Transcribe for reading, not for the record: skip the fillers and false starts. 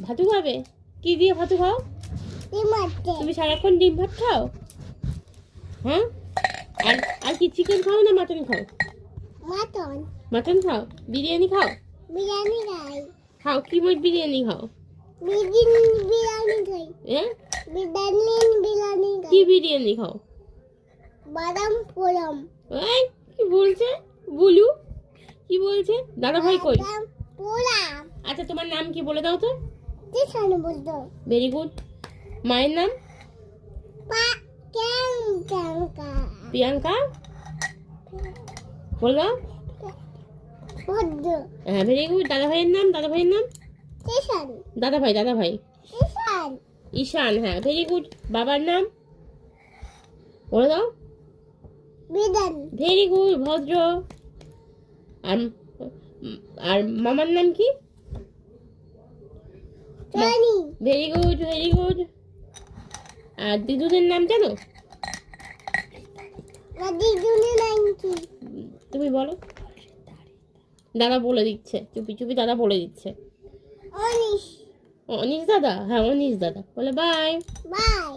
ভাতু খাবে? কি দিয়ে ভাতু খাও? তুমি সারাক্ষণ ডিম ভাত খাও? হ্যাঁ, আর আর কি চিকেন খাও না মাটন খাও? মাটন খাও? বিরিয়ানি খাও? খাও কি মোট বিরিয়ানি খাও? হ্যাঁ, কি বিরিয়ানি খাও? বাদাম পোলাম এই কি বলছে? বলু কি বলছে? দাদা ভাই কই? পোলাম আচ্ছা তোমার নাম কি বলে দাও তো? কিষানে বলতো ভেরি গুড। মায়ের নাম? প্রিয়াঙ্কা প্রিয়াঙ্কা। বলে দাও। পদ্ম হ্যাঁ ভেরি গুড। দাদা ভাইয়ের নাম? দাদা ভাইয়ের নাম? কিষান দাদা ভাই, দাদা ভাই। কিষান ঈশান। হ্যাঁ ভেরি গুড। বাবার নাম বলে দাও। বিদান ভেরি গুড, ভদ্র। আর আর মামার নাম কি? Tony very good, very good. আর দিদুদের নাম জানো? দিদুনি নাকি তুমি বলো। দাদা বলে দিচ্ছে, চুপি চুপি দাদা বলে দিচ্ছে। অনিশ অনিশ দাদা? হ্যাঁ অনিশ দাদা। বলে বাই। বাই